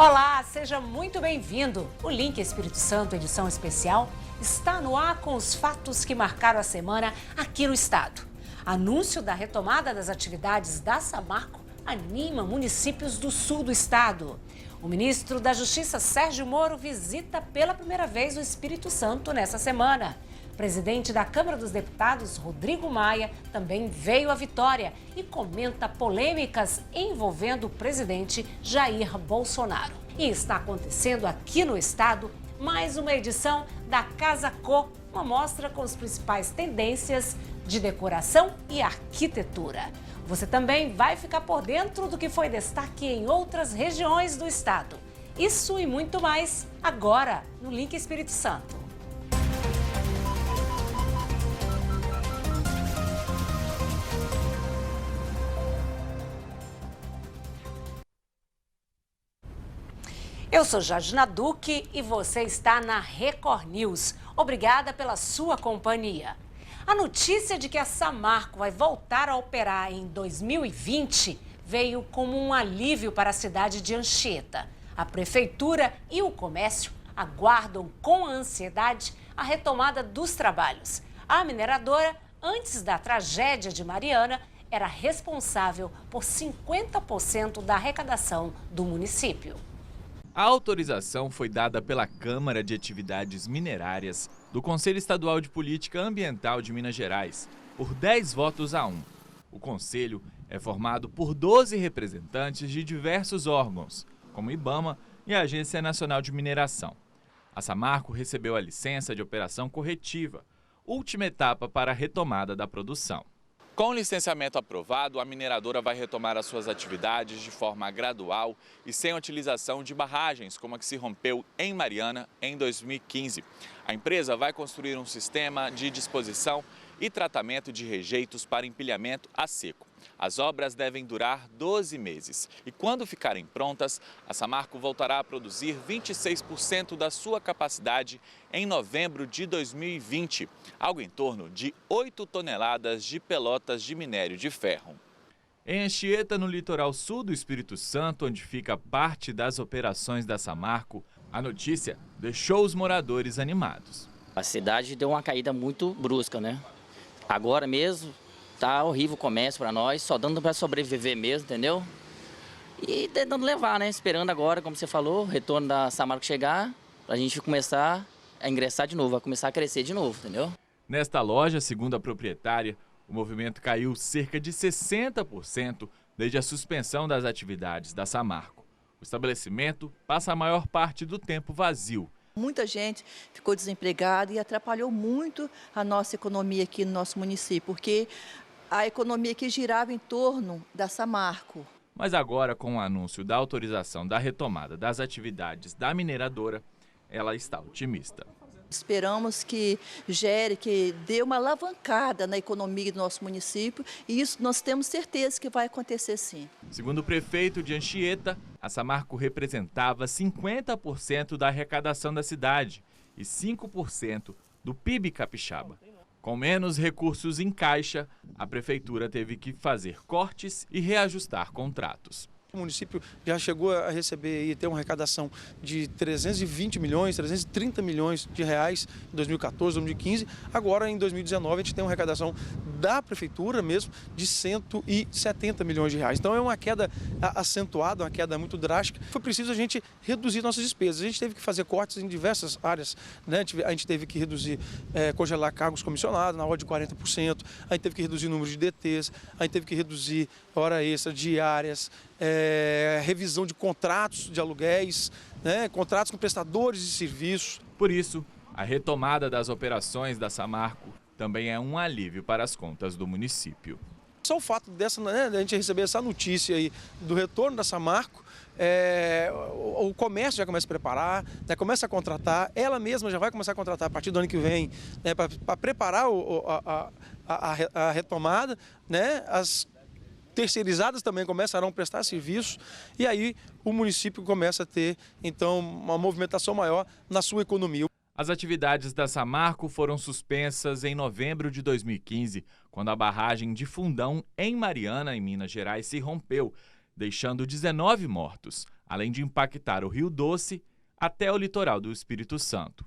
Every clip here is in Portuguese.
Olá, seja muito bem-vindo. O Link Espírito Santo, edição especial, está no ar com os fatos que marcaram a semana aqui no estado. Anúncio da retomada das atividades da Samarco anima municípios do sul do estado. O ministro da Justiça, Sérgio Moro, visita pela primeira vez o Espírito Santo nessa semana. O presidente da Câmara dos Deputados, Rodrigo Maia, também veio à Vitória e comenta polêmicas envolvendo o presidente Jair Bolsonaro. E está acontecendo aqui no estado mais uma edição da Casa Cor, uma mostra com as principais tendências de decoração e arquitetura. Você também vai ficar por dentro do que foi destaque em outras regiões do estado. Isso e muito mais agora no Link Espírito Santo. Eu sou Jadina Duque e você está na Record News. Obrigada pela sua companhia. A notícia de que a Samarco vai voltar a operar em 2020 veio como um alívio para a cidade de Anchieta. A prefeitura e o comércio aguardam com ansiedade a retomada dos trabalhos. A mineradora, antes da tragédia de Mariana, era responsável por 50% da arrecadação do município. A autorização foi dada pela Câmara de Atividades Minerárias do Conselho Estadual de Política Ambiental de Minas Gerais, por 10 votos a 1. O Conselho é formado por 12 representantes de diversos órgãos, como IBAMA e a Agência Nacional de Mineração. A Samarco recebeu a licença de operação corretiva, última etapa para a retomada da produção. Com o licenciamento aprovado, a mineradora vai retomar as suas atividades de forma gradual e sem utilização de barragens, como a que se rompeu em Mariana em 2015. A empresa vai construir um sistema de disposição e tratamento de rejeitos para empilhamento a seco. As obras devem durar 12 meses e quando ficarem prontas, a Samarco voltará a produzir 26% da sua capacidade em novembro de 2020, algo em torno de 8 toneladas de pelotas de minério de ferro. Em Anchieta, no litoral sul do Espírito Santo, onde fica parte das operações da Samarco, a notícia deixou os moradores animados. A cidade deu uma caída muito brusca, né? Agora mesmo tá horrível o comércio para nós, só dando para sobreviver mesmo, entendeu? E tentando levar, né? Esperando agora, como você falou, o retorno da Samarco chegar, para a gente começar a ingressar de novo, a começar a crescer de novo, entendeu? Nesta loja, segundo a proprietária, o movimento caiu cerca de 60% desde a suspensão das atividades da Samarco. O estabelecimento passa a maior parte do tempo vazio. Muita gente ficou desempregada e atrapalhou muito a nossa economia aqui no nosso município, porque a economia que girava em torno da Samarco. Mas agora, com o anúncio da autorização da retomada das atividades da mineradora, ela está otimista. Esperamos que gere, que dê uma alavancada na economia do nosso município e isso nós temos certeza que vai acontecer sim. Segundo o prefeito de Anchieta, a Samarco representava 50% da arrecadação da cidade e 5% do PIB capixaba. Com menos recursos em caixa, a prefeitura teve que fazer cortes e reajustar contratos. O município já chegou a receber e ter uma arrecadação de 320 milhões, 330 milhões de reais em 2014, 2015. Agora, em 2019, a gente tem uma arrecadação da prefeitura mesmo de 170 milhões de reais. Então, é uma queda acentuada, uma queda muito drástica. Foi preciso a gente reduzir nossas despesas. A gente teve que fazer cortes em diversas áreas, né? A gente teve que reduzir, congelar cargos comissionados na ordem de 40%. A gente teve que reduzir o número de DTs. A gente teve que reduzir hora extra, diárias, revisão de contratos de aluguéis, né, contratos com prestadores de serviços. Por isso, a retomada das operações da Samarco também é um alívio para as contas do município. Só o fato né, de a gente receber essa notícia aí do retorno da Samarco, o comércio já começa a preparar, né, começa a contratar, ela mesma já vai começar a contratar a partir do ano que vem, né, para preparar a retomada, né, as terceirizadas também começarão a prestar serviço e aí o município começa a ter, então, uma movimentação maior na sua economia. As atividades da Samarco foram suspensas em novembro de 2015, quando a barragem de Fundão, em Mariana, em Minas Gerais, se rompeu, deixando 19 mortos. além de impactar o Rio Doce até o litoral do Espírito Santo.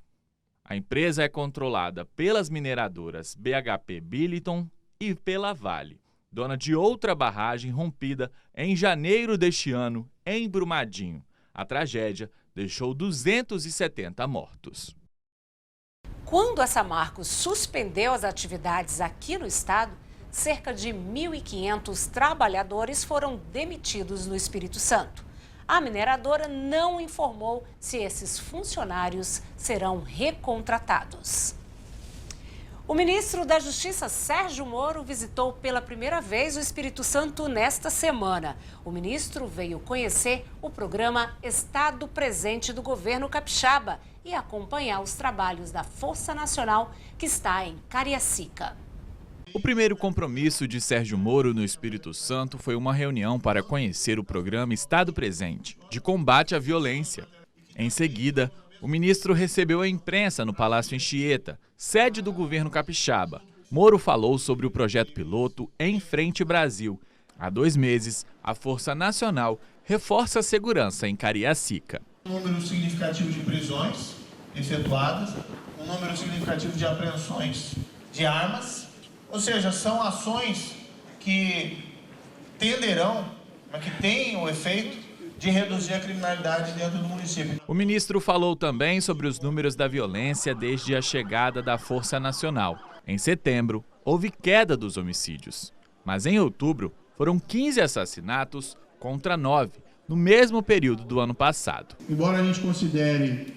A empresa é controlada pelas mineradoras BHP Billiton e pela Vale, dona de outra barragem rompida em janeiro deste ano, em Brumadinho. A tragédia deixou 270 mortos. Quando a Samarco suspendeu as atividades aqui no estado, cerca de 1.500 trabalhadores foram demitidos no Espírito Santo. A mineradora não informou se esses funcionários serão recontratados. O ministro da Justiça, Sérgio Moro, visitou pela primeira vez o Espírito Santo nesta semana. O ministro veio conhecer o programa Estado Presente do governo capixaba e acompanhar os trabalhos da Força Nacional, que está em Cariacica. O primeiro compromisso de Sérgio Moro no Espírito Santo foi uma reunião para conhecer o programa Estado Presente, de combate à violência. Em seguida, o ministro recebeu a imprensa no Palácio Anchieta, sede do governo capixaba. Moro falou sobre o projeto piloto Em Frente Brasil. Há 2 meses, a Força Nacional reforça a segurança em Cariacica. Um número significativo de prisões efetuadas, um número significativo de apreensões de armas. Ou seja, são ações que tenderão, que têm o efeito de reduzir a criminalidade dentro do município. O ministro falou também sobre os números da violência desde a chegada da Força Nacional. Em setembro, houve queda dos homicídios, mas em outubro foram 15 assassinatos contra 9, no mesmo período do ano passado. Embora a gente considere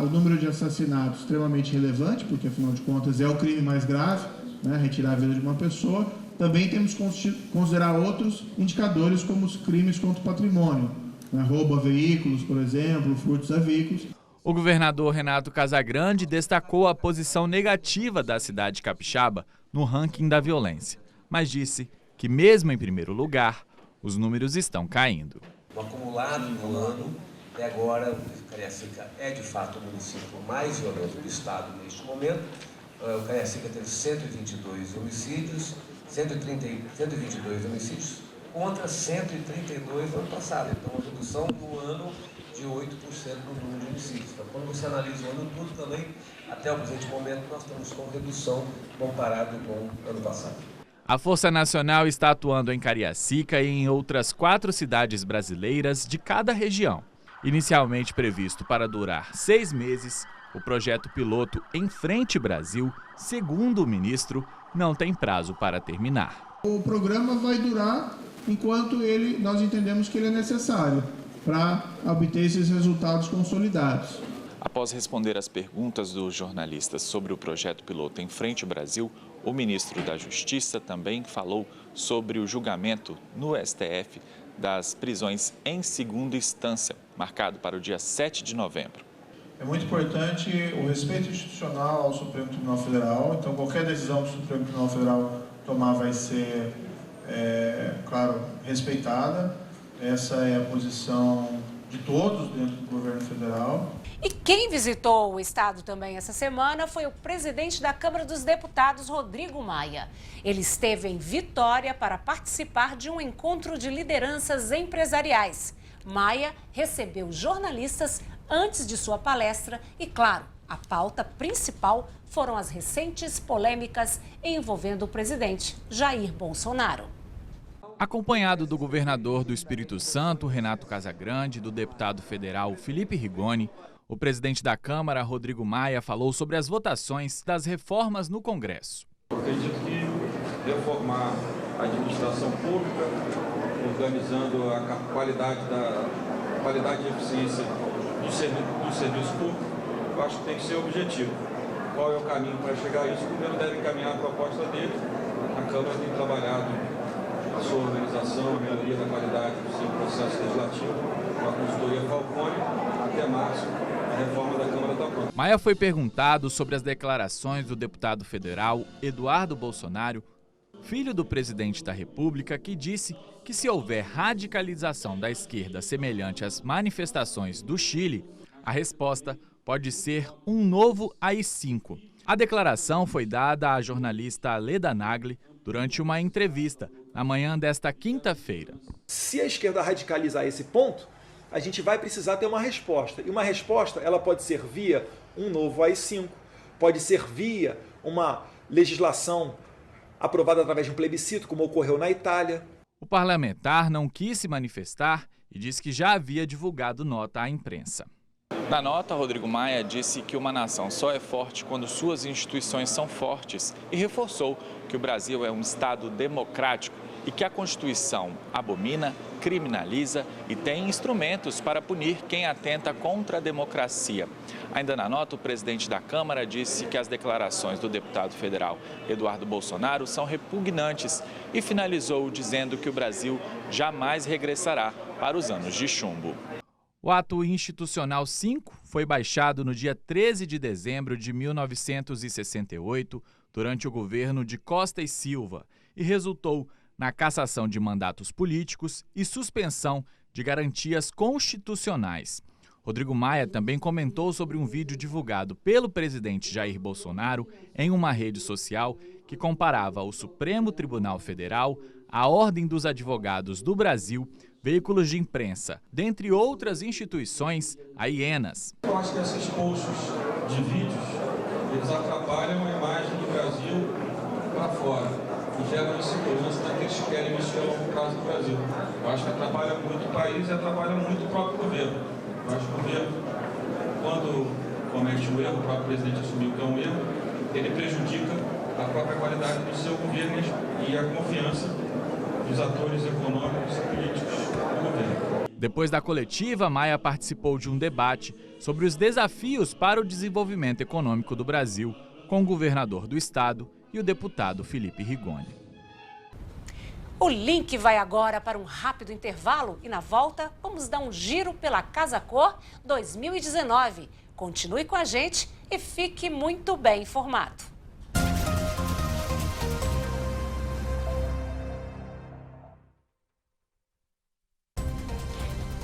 o número de assassinatos extremamente relevante, porque afinal de contas é o crime mais grave, retirar a vida de uma pessoa, também temos que considerar outros indicadores como os crimes contra o patrimônio, roubo a veículos, por exemplo, furtos a veículos. O governador Renato Casagrande destacou a posição negativa da cidade capixaba no ranking da violência, mas disse que mesmo em primeiro lugar, os números estão caindo. O acumulado no ano, até agora, Cariacica é de fato o município mais violento do estado neste momento. O Cariacica teve 122 homicídios, 122 homicídios contra 132 no ano passado. Então, uma redução no ano de 8% no número de homicídios. Então, quando você analisa o ano todo também, até o presente momento, nós estamos com redução comparado com o ano passado. A Força Nacional está atuando em Cariacica e em outras 4 cidades brasileiras de cada região. Inicialmente previsto para durar 6 meses, o projeto piloto Em Frente Brasil, segundo o ministro, não tem prazo para terminar. O programa vai durar enquanto nós entendemos que ele é necessário para obter esses resultados consolidados. Após responder às perguntas dos jornalistas sobre o projeto piloto Em Frente Brasil, o ministro da Justiça também falou sobre o julgamento no STF das prisões em segunda instância, marcado para o dia 7 de novembro. É muito importante o respeito institucional ao Supremo Tribunal Federal, então qualquer decisão que o Supremo Tribunal Federal tomar vai ser, claro, respeitada. Essa é a posição de todos dentro do governo federal. E quem visitou o estado também essa semana foi o presidente da Câmara dos Deputados, Rodrigo Maia. Ele esteve em Vitória para participar de um encontro de lideranças empresariais. Maia recebeu jornalistas antes de sua palestra e, claro, a pauta principal foram as recentes polêmicas envolvendo o presidente Jair Bolsonaro. Acompanhado do governador do Espírito Santo, Renato Casagrande, e do deputado federal Felipe Rigoni, o presidente da Câmara, Rodrigo Maia, falou sobre as votações das reformas no Congresso. Eu acredito que reformar a administração pública, organizando a qualidade e eficiência do serviço público, eu acho que tem que ser o objetivo. Qual é o caminho para chegar a isso? Primeiro deve encaminhar a proposta dele. A Câmara tem trabalhado a sua organização, a melhoria da qualidade do seu processo legislativo, com a consultoria Falcone, até março, a reforma da Câmara está pronta. Maia foi perguntado sobre as declarações do deputado federal Eduardo Bolsonaro, filho do presidente da República, que disse que se houver radicalização da esquerda semelhante às manifestações do Chile, a resposta pode ser um novo AI-5. A declaração foi dada à jornalista Leda Nagli durante uma entrevista na manhã desta quinta-feira. Se a esquerda radicalizar esse ponto, a gente vai precisar ter uma resposta. E uma resposta ela pode ser via um novo AI-5, pode ser via uma legislação aprovada através de um plebiscito, como ocorreu na Itália. O parlamentar não quis se manifestar e disse que já havia divulgado nota à imprensa. Na nota, Rodrigo Maia disse que uma nação só é forte quando suas instituições são fortes e reforçou que o Brasil é um Estado democrático e que a Constituição abomina, criminaliza e tem instrumentos para punir quem atenta contra a democracia. Ainda na nota, o presidente da Câmara disse que as declarações do deputado federal Eduardo Bolsonaro são repugnantes e finalizou dizendo que o Brasil jamais regressará para os anos de chumbo. O ato institucional 5 foi baixado no dia 13 de dezembro de 1968, durante o governo de Costa e Silva, e resultou na cassação de mandatos políticos e suspensão de garantias constitucionais. Rodrigo Maia também comentou sobre um vídeo divulgado pelo presidente Jair Bolsonaro em uma rede social que comparava o Supremo Tribunal Federal, a Ordem dos Advogados do Brasil, veículos de imprensa, dentre outras instituições, a hienas. Eu acho que esses posts de vídeos, eles atrapalham a imagem do Brasil para fora e geram insegurança daqueles que querem mexer a longo prazo no Brasil. Eu acho que atrapalha muito o país e atrapalha muito o próprio governo. Eu acho que o governo, quando comete um erro, o próprio presidente assumiu que é um erro, ele prejudica a própria qualidade do seu governo e a confiança dos atores econômicos e políticos do governo. Depois da coletiva, Maia participou de um debate sobre os desafios para o desenvolvimento econômico do Brasil com o governador do estado e o deputado Felipe Rigoni. O link vai agora para um rápido intervalo e na volta vamos dar um giro pela Casa Cor 2019. Continue com a gente e fique muito bem informado.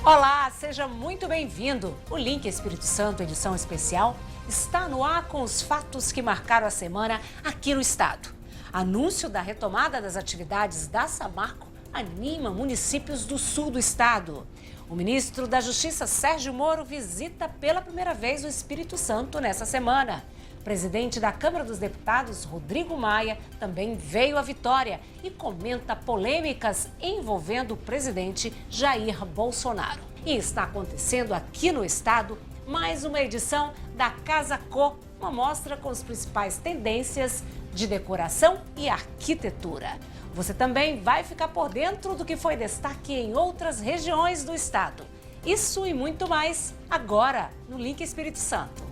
Olá, seja muito bem-vindo. O Link Espírito Santo, edição especial, está no ar com os fatos que marcaram a semana aqui no estado. Anúncio da retomada das atividades da Samarco anima municípios do sul do estado. O ministro da Justiça, Sérgio Moro, visita pela primeira vez o Espírito Santo nessa semana. O presidente da Câmara dos Deputados, Rodrigo Maia, também veio à Vitória e comenta polêmicas envolvendo o presidente Jair Bolsonaro. E está acontecendo aqui no estado mais uma edição da Casa Cor, uma mostra com as principais tendências de decoração e arquitetura. Você também vai ficar por dentro do que foi destaque em outras regiões do estado. Isso e muito mais agora no Link Espírito Santo.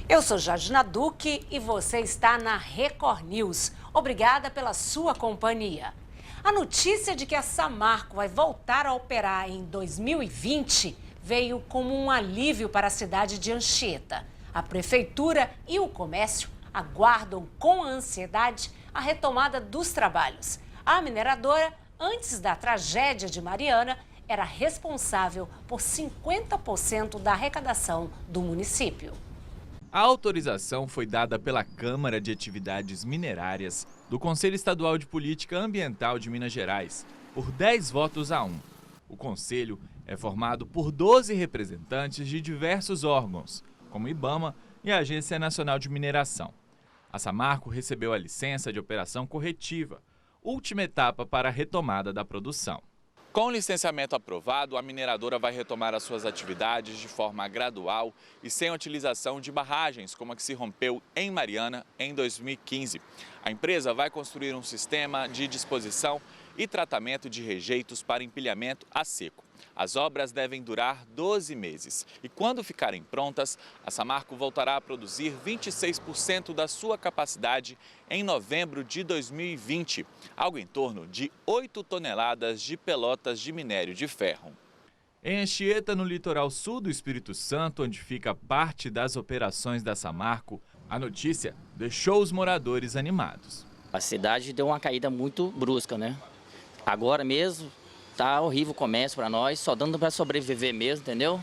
Eu sou Jardina Duque e você está na Record News. Obrigada pela sua companhia. A notícia de que a Samarco vai voltar a operar em 2020 veio como um alívio para a cidade de Anchieta. A prefeitura e o comércio aguardam com ansiedade a retomada dos trabalhos. A mineradora, antes da tragédia de Mariana, era responsável por 50% da arrecadação do município. A autorização foi dada pela Câmara de Atividades Minerárias do Conselho Estadual de Política Ambiental de Minas Gerais, por 10 votos a 1. O Conselho é formado por 12 representantes de diversos órgãos, como IBAMA e a Agência Nacional de Mineração. A Samarco recebeu a licença de operação corretiva, última etapa para a retomada da produção. Com o licenciamento aprovado, a mineradora vai retomar as suas atividades de forma gradual e sem a utilização de barragens, como a que se rompeu em Mariana em 2015. A empresa vai construir um sistema de disposição e tratamento de rejeitos para empilhamento a seco. As obras devem durar 12 meses e, quando ficarem prontas, a Samarco voltará a produzir 26% da sua capacidade em novembro de 2020, algo em torno de 8 toneladas de pelotas de minério de ferro. Em Anchieta, no litoral sul do Espírito Santo, onde fica parte das operações da Samarco, a notícia deixou os moradores animados. A cidade deu uma caída muito brusca, né? Agora mesmo tá horrível o comércio para nós, só dando para sobreviver mesmo, entendeu?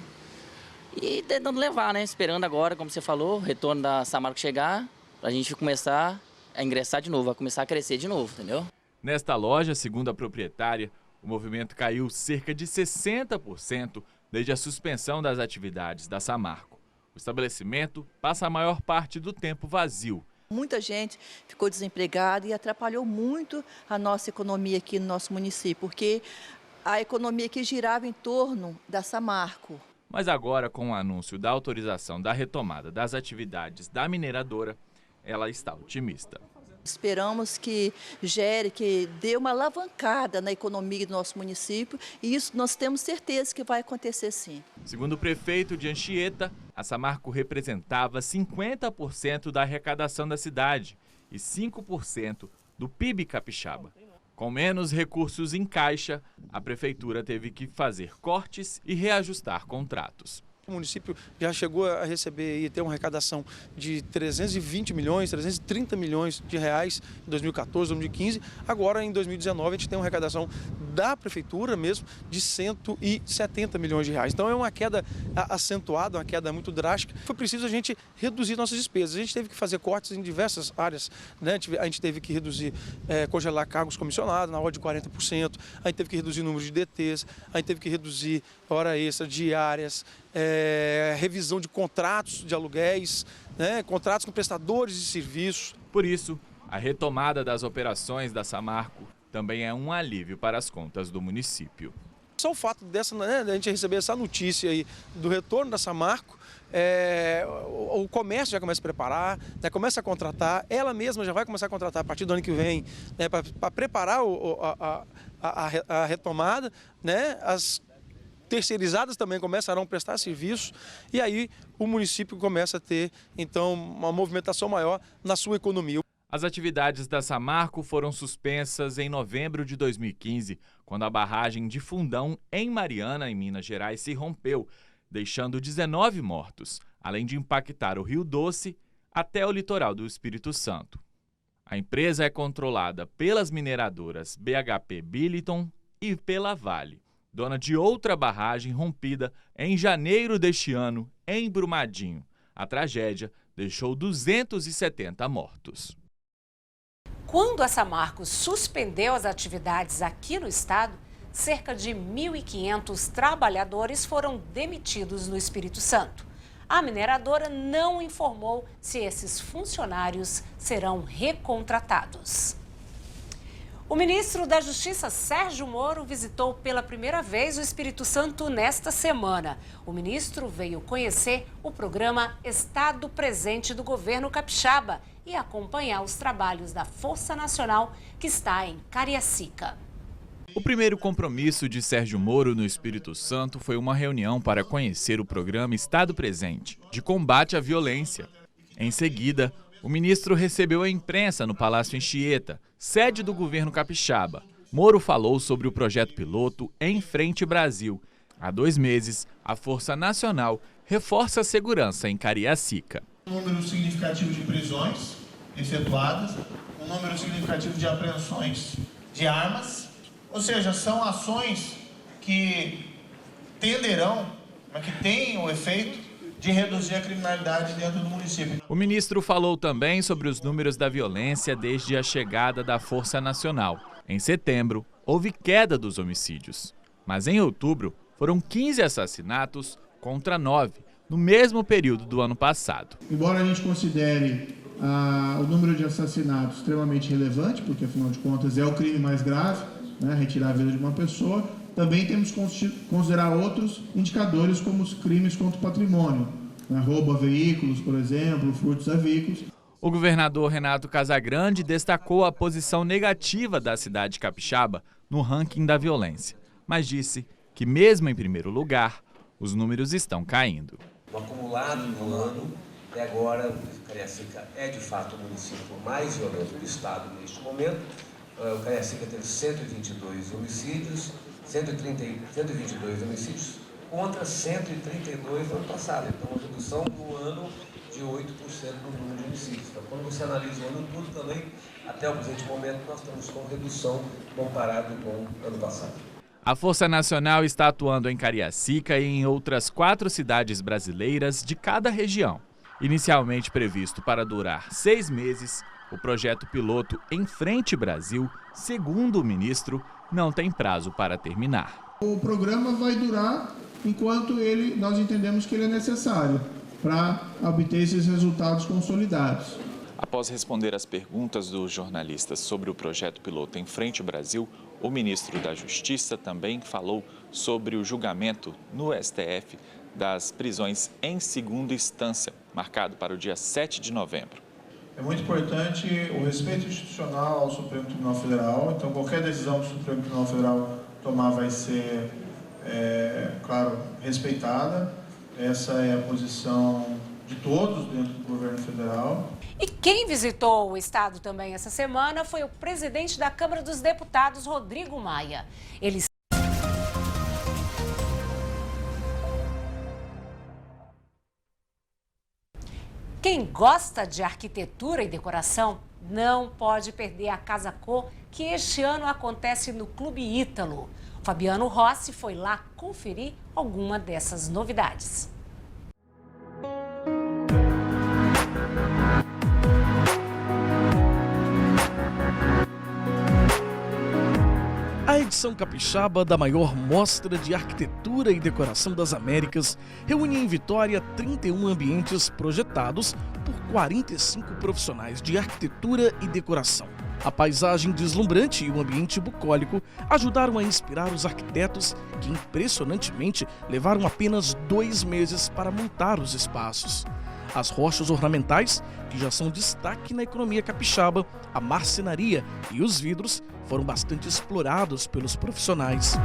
E tentando levar, né? Esperando agora, como você falou, o retorno da Samarco chegar, para a gente começar a ingressar de novo, a começar a crescer de novo, entendeu? Nesta loja, segundo a proprietária, o movimento caiu cerca de 60% desde a suspensão das atividades da Samarco. O estabelecimento passa a maior parte do tempo vazio. Muita gente ficou desempregada e atrapalhou muito a nossa economia aqui no nosso município, porque a economia que girava em torno da Samarco. Mas agora, com o anúncio da autorização da retomada das atividades da mineradora, ela está otimista. Esperamos que gere, que dê uma alavancada na economia do nosso município e isso nós temos certeza que vai acontecer sim. Segundo o prefeito de Anchieta, a Samarco representava 50% da arrecadação da cidade e 5% do PIB capixaba. Com menos recursos em caixa, a prefeitura teve que fazer cortes e reajustar contratos. O município já chegou a receber e ter uma arrecadação de 320 milhões, 330 milhões de reais em 2014, 2015. Agora, em 2019, a gente tem uma arrecadação da prefeitura mesmo de 170 milhões de reais. Então é uma queda acentuada, uma queda muito drástica. Foi preciso a gente reduzir nossas despesas. A gente teve que fazer cortes em diversas áreas, né? A gente teve que reduzir, congelar cargos comissionados na ordem de 40%. A gente teve que reduzir o número de DTs. A gente teve que reduzir hora extra, diárias, revisão de contratos de aluguéis, né? Contratos com prestadores de serviços. Por isso, a retomada das operações da Samarco também é um alívio para as contas do município. Só o fato dessa, né, a gente receber essa notícia aí do retorno da Samarco, o comércio já começa a preparar, né, começa a contratar, ela mesma já vai começar a contratar a partir do ano que vem, né, para preparar a retomada, né, as terceirizadas também começarão a prestar serviço e aí o município começa a ter, então, uma movimentação maior na sua economia. As atividades da Samarco foram suspensas em novembro de 2015, quando a barragem de Fundão, em Mariana, em Minas Gerais, se rompeu, deixando 19 mortos, além de impactar o Rio Doce até o litoral do Espírito Santo. A empresa é controlada pelas mineradoras BHP Billiton e pela Vale, dona de outra barragem rompida em janeiro deste ano, em Brumadinho. A tragédia deixou 270 mortos. Quando a Samarco suspendeu as atividades aqui no estado, cerca de 1.500 trabalhadores foram demitidos no Espírito Santo. A mineradora não informou se esses funcionários serão recontratados. O ministro da Justiça, Sérgio Moro, visitou pela primeira vez o Espírito Santo nesta semana. O ministro veio conhecer o programa Estado Presente do governo capixaba e acompanhar os trabalhos da Força Nacional, que está em Cariacica. O primeiro compromisso de Sérgio Moro no Espírito Santo foi uma reunião para conhecer o programa Estado Presente, de combate à violência. Em seguida, o ministro recebeu a imprensa no Palácio Anchieta, sede do governo capixaba. Moro falou sobre o projeto piloto Em Frente Brasil. Há 2 meses, a Força Nacional reforça a segurança em Cariacica. Um número significativo de prisões efetuadas, um número significativo de apreensões de armas, ou seja, são ações que tenderão, que têm o efeito de reduzir a criminalidade dentro do município. O ministro falou também sobre os números da violência desde a chegada da Força Nacional. Em setembro, houve queda dos homicídios, mas em outubro foram 15 assassinatos contra 9, no mesmo período do ano passado. Embora a gente considere o número de assassinatos extremamente relevante, porque afinal de contas é o crime mais grave, né, retirar a vida de uma pessoa, também temos que considerar outros indicadores como os crimes contra o patrimônio, né, roubo a veículos, por exemplo, furtos a veículos. O governador Renato Casagrande destacou a posição negativa da cidade capixaba no ranking da violência, mas disse que mesmo em primeiro lugar, os números estão caindo. O acumulado no ano, até agora, Cariacica é de fato o município mais violento do estado neste momento. O Cariacica teve 122 homicídios, 122 homicídios contra 132 no ano passado. Então, uma redução no ano de 8% no número de homicídios. Então, quando você analisa o ano todo também, até o presente momento, nós estamos com redução comparado com o ano passado. A Força Nacional está atuando em Cariacica e em outras 4 cidades brasileiras de cada região. Inicialmente previsto para durar 6 meses, o projeto piloto Em Frente Brasil, segundo o ministro, não tem prazo para terminar. O programa vai durar enquanto nós entendemos que ele é necessário para obter esses resultados consolidados. Após responder às perguntas dos jornalistas sobre o projeto piloto Em Frente Brasil, o ministro da Justiça também falou sobre o julgamento no STF das prisões em segunda instância, marcado para o dia 7 de novembro. É muito importante o respeito institucional ao Supremo Tribunal Federal, então qualquer decisão que o Supremo Tribunal Federal tomar vai ser, claro, respeitada. Essa é a posição de todos dentro do governo federal. E quem visitou o estado também essa semana foi o presidente da Câmara dos Deputados, Rodrigo Maia. Quem gosta de arquitetura e decoração não pode perder a Casa Cor, que este ano acontece no Clube Ítalo. Fabiano Rossi foi lá conferir alguma dessas novidades. A edição capixaba da maior mostra de arquitetura e decoração das Américas reúne em Vitória 31 ambientes projetados por 45 profissionais de arquitetura e decoração. A paisagem deslumbrante e o ambiente bucólico ajudaram a inspirar os arquitetos que, impressionantemente, levaram apenas 2 meses para montar os espaços. As rochas ornamentais, que já são destaque na economia capixaba, a marcenaria e os vidros foram bastante explorados pelos profissionais.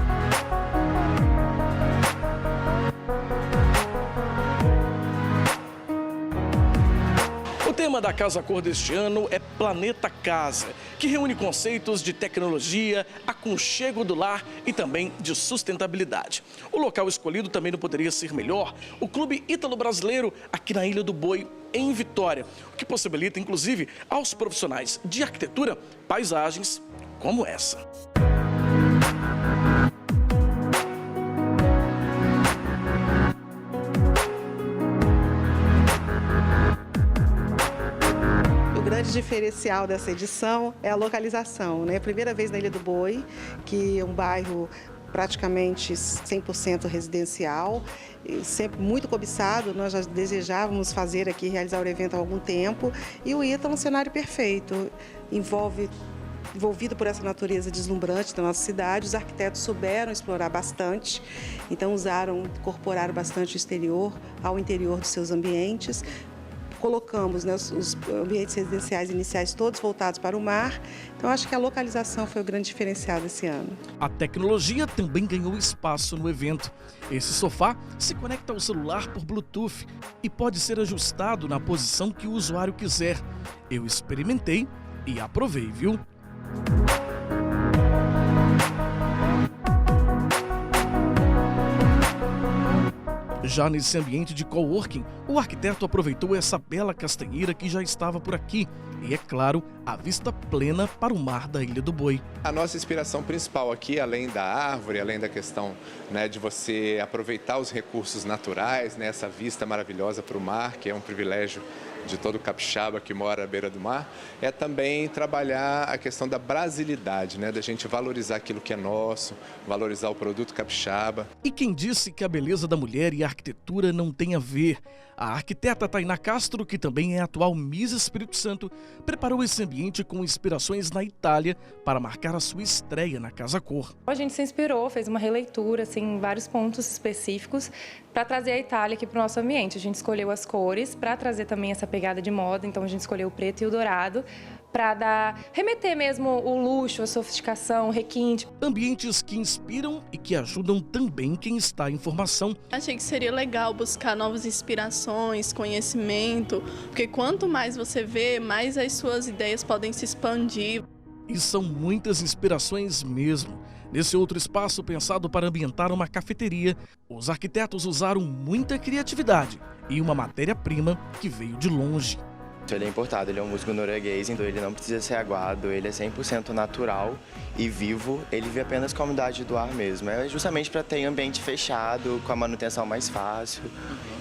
O tema da Casa Cor deste ano é Planeta Casa, que reúne conceitos de tecnologia, aconchego do lar e também de sustentabilidade. O local escolhido também não poderia ser melhor, o Clube Ítalo Brasileiro, aqui na Ilha do Boi, em Vitória, o que possibilita, inclusive, aos profissionais de arquitetura, paisagens como essa. O grande diferencial dessa edição é a localização, né? Primeira vez na Ilha do Boi, que é um bairro praticamente 100% residencial, sempre muito cobiçado. Nós já desejávamos fazer aqui, realizar o evento há algum tempo, e o Ítalo é um cenário perfeito, envolvido por essa natureza deslumbrante da nossa cidade. Os arquitetos souberam explorar bastante, então incorporaram bastante o exterior ao interior dos seus ambientes. Colocamos, né, os ambientes residenciais iniciais todos voltados para o mar, então acho que a localização foi o grande diferencial desse ano. A tecnologia também ganhou espaço no evento. Esse sofá se conecta ao celular por Bluetooth e pode ser ajustado na posição que o usuário quiser. Eu experimentei e aprovei, viu? Já nesse ambiente de coworking, o arquiteto aproveitou essa bela castanheira que já estava por aqui e, é claro, a vista plena para o mar da Ilha do Boi. A nossa inspiração principal aqui, além da árvore, além da questão, né, de você aproveitar os recursos naturais, né, essa vista maravilhosa para o mar, que é um privilégio de todo capixaba que mora à beira do mar, é também trabalhar a questão da brasilidade, né, da gente valorizar aquilo que é nosso, valorizar o produto capixaba. E quem disse que a beleza da mulher e a arquitetura não tem a ver? A arquiteta Tainá Castro, que também é atual Miss Espírito Santo, preparou esse ambiente com inspirações na Itália para marcar a sua estreia na Casa Cor. A gente se inspirou, fez uma releitura assim, em vários pontos específicos para trazer a Itália aqui para o nosso ambiente. A gente escolheu as cores para trazer também essa pegada de moda, então a gente escolheu o preto e o dourado para remeter mesmo o luxo, a sofisticação, o requinte. Ambientes que inspiram e que ajudam também quem está em formação. Achei que seria legal buscar novas inspirações, conhecimento, porque quanto mais você vê, mais as suas ideias podem se expandir. E são muitas inspirações mesmo. Nesse outro espaço pensado para ambientar uma cafeteria, os arquitetos usaram muita criatividade e uma matéria-prima que veio de longe. Ele é importado, ele é um músculo norueguês, então ele não precisa ser aguado, ele é 100% natural e vivo, ele vive apenas com a umidade do ar mesmo. É justamente para ter ambiente fechado, com a manutenção mais fácil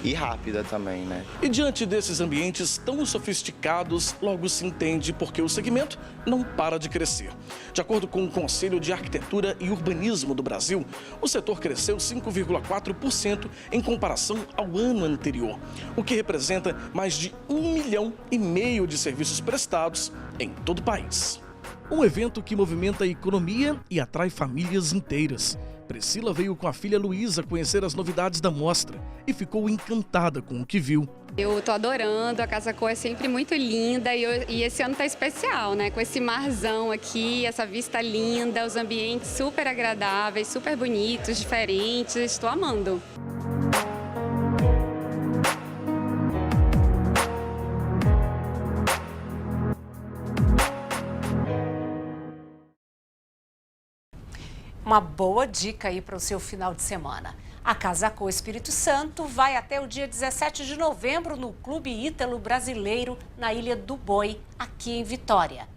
e rápida também, né? E diante desses ambientes tão sofisticados, logo se entende porque o segmento não para de crescer. De acordo com o Conselho de Arquitetura e Urbanismo do Brasil, o setor cresceu 5,4% em comparação ao ano anterior, o que representa mais de 1,5 milhão de serviços prestados em todo o país. Um evento que movimenta a economia e atrai famílias inteiras. Priscila veio com a filha Luísa conhecer as novidades da mostra e ficou encantada com o que viu. Eu tô adorando, a Casa Cor é sempre muito linda e esse ano tá especial, né? Com esse marzão aqui, essa vista linda, os ambientes super agradáveis, super bonitos, diferentes, estou amando. Uma boa dica aí para o seu final de semana. A Casa Cor Espírito Santo vai até o dia 17 de novembro no Clube Ítalo Brasileiro, na Ilha do Boi, aqui em Vitória.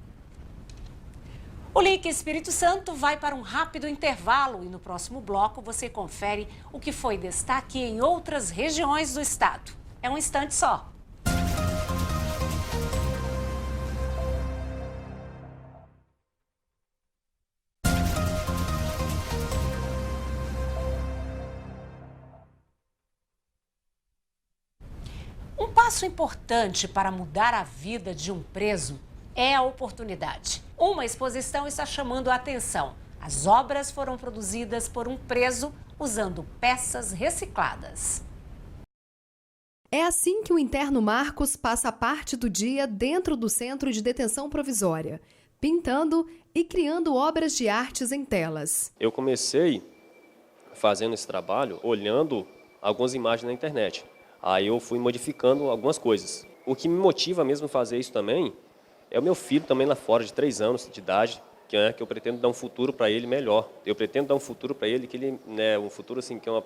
O Link Espírito Santo vai para um rápido intervalo e no próximo bloco você confere o que foi destaque em outras regiões do estado. É um instante só. Um passo importante para mudar a vida de um preso é a oportunidade. Uma exposição está chamando a atenção. As obras foram produzidas por um preso usando peças recicladas. É assim que o interno Marcos passa parte do dia dentro do Centro de Detenção Provisória, pintando e criando obras de artes em telas. Eu comecei fazendo esse trabalho olhando algumas imagens na internet. Aí eu fui modificando algumas coisas. O que me motiva mesmo a fazer isso também é o meu filho também lá fora, de 3 anos de idade, que eu pretendo dar um futuro para ele melhor. Eu pretendo dar um futuro para ele que ele, né, um futuro assim que uma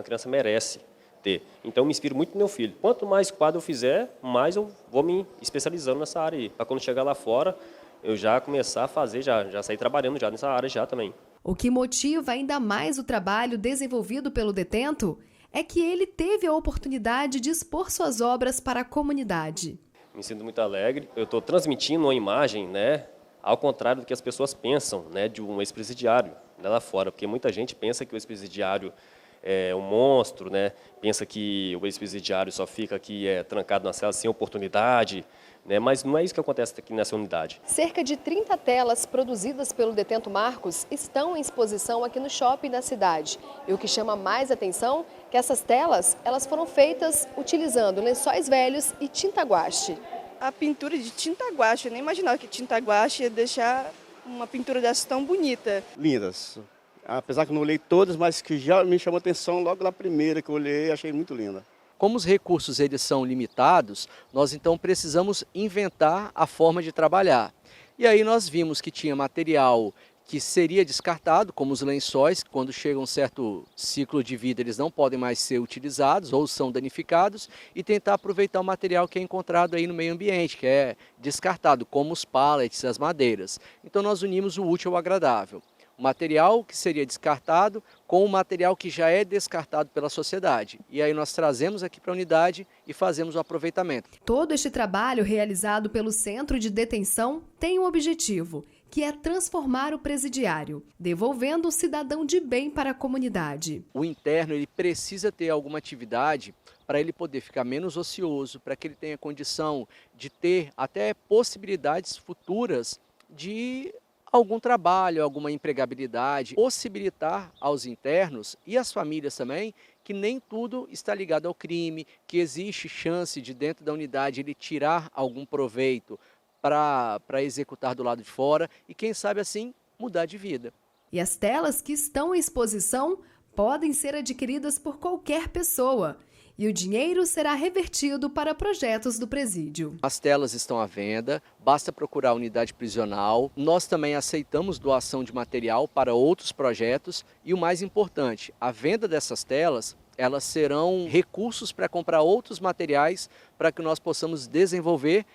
criança merece ter. Então eu me inspiro muito no meu filho. Quanto mais quadro eu fizer, mais eu vou me especializando nessa área aí. Para quando chegar lá fora, eu já começar a fazer, já sair trabalhando já nessa área já também. O que motiva ainda mais o trabalho desenvolvido pelo detento é que ele teve a oportunidade de expor suas obras para a comunidade. Me sinto muito alegre. Eu estou transmitindo uma imagem, né, ao contrário do que as pessoas pensam, né, de um ex-presidiário, né, lá fora, porque muita gente pensa que o ex-presidiário é um monstro, né, pensa que o ex-presidiário só fica aqui trancado na cela sem oportunidade, né, mas não é isso que acontece aqui nessa unidade. Cerca de 30 telas produzidas pelo detento Marcos estão em exposição aqui no shopping da cidade. E o que chama mais atenção é que essas telas elas foram feitas utilizando lençóis velhos e tinta guache. A pintura de tinta guache, eu nem imaginava que tinta guache ia deixar uma pintura dessa tão bonita. Lindas. Apesar que eu não olhei todas, mas que já me chamou atenção logo na primeira que eu olhei, achei muito linda. Como os recursos eles são limitados, nós então precisamos inventar a forma de trabalhar. E aí nós vimos que tinha material que seria descartado, como os lençóis, que quando chega um certo ciclo de vida eles não podem mais ser utilizados ou são danificados, e tentar aproveitar o material que é encontrado aí no meio ambiente, que é descartado, como os pallets, as madeiras. Então nós unimos o útil ao agradável. O material que seria descartado com o material que já é descartado pela sociedade. E aí nós trazemos aqui para a unidade e fazemos o aproveitamento. Todo este trabalho realizado pelo Centro de Detenção tem um objetivo, que é transformar o presidiário, devolvendo o cidadão de bem para a comunidade. O interno ele precisa ter alguma atividade para ele poder ficar menos ocioso, para que ele tenha condição de ter até possibilidades futuras de algum trabalho, alguma empregabilidade, possibilitar aos internos e às famílias também que nem tudo está ligado ao crime, que existe chance de dentro da unidade ele tirar algum proveito para executar do lado de fora e quem sabe assim mudar de vida. E as telas que estão em exposição podem ser adquiridas por qualquer pessoa. E o dinheiro será revertido para projetos do presídio. As telas estão à venda, basta procurar a unidade prisional. Nós também aceitamos doação de material para outros projetos e o mais importante, a venda dessas telas elas serão recursos para comprar outros materiais para que nós possamos desenvolver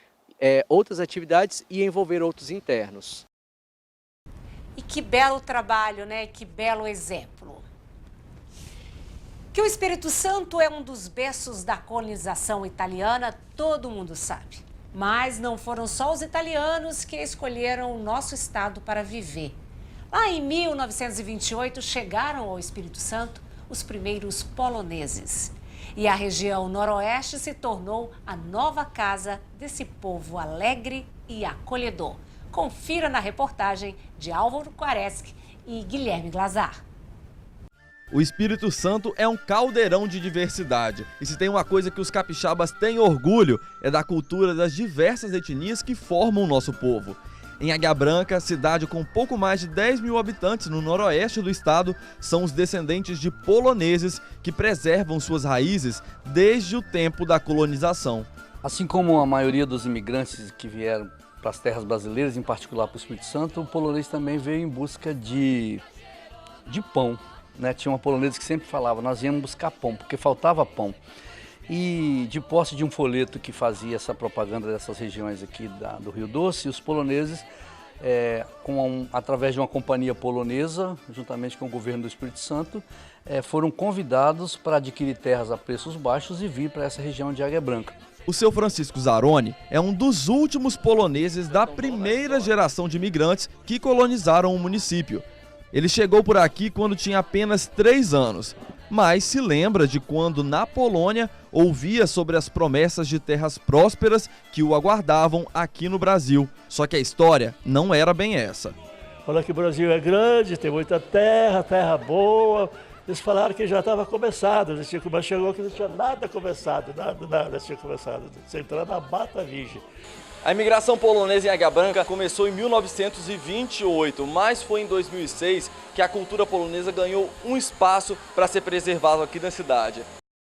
outras atividades e envolver outros internos. E que belo trabalho, né? Que belo exemplo. Que o Espírito Santo é um dos berços da colonização italiana, todo mundo sabe. Mas não foram só os italianos que escolheram o nosso estado para viver. Lá em 1928 chegaram ao Espírito Santo os primeiros poloneses. E a região noroeste se tornou a nova casa desse povo alegre e acolhedor. Confira na reportagem de Álvaro Quareschi e Guilherme Glazar. O Espírito Santo é um caldeirão de diversidade. E se tem uma coisa que os capixabas têm orgulho, é da cultura das diversas etnias que formam o nosso povo. Em Águia Branca, cidade com pouco mais de 10 mil habitantes no noroeste do estado, são os descendentes de poloneses que preservam suas raízes desde o tempo da colonização. Assim como a maioria dos imigrantes que vieram para as terras brasileiras, em particular para o Espírito Santo, o polonês também veio em busca de pão. Né? Tinha uma polonesa que sempre falava, nós íamos buscar pão, porque faltava pão. E de posse de um folheto que fazia essa propaganda dessas regiões aqui do Rio Doce, os poloneses, através de uma companhia polonesa, juntamente com o governo do Espírito Santo, foram convidados para adquirir terras a preços baixos e vir para essa região de Águia Branca. O seu Francisco Zaroni é um dos últimos poloneses da primeira geração de imigrantes que colonizaram o município. Ele chegou por aqui quando tinha apenas 3 anos, mas se lembra de quando na Polônia ouvia sobre as promessas de terras prósperas que o aguardavam aqui no Brasil. Só que a história não era bem essa. Falou que o Brasil é grande, tem muita terra boa. Eles falaram que já estava começado, mas chegou que não tinha nada começado, nada tinha começado. Você entrar na Mata Virgem. A imigração polonesa em Águia Branca começou em 1928, mas foi em 2006 que a cultura polonesa ganhou um espaço para ser preservado aqui na cidade.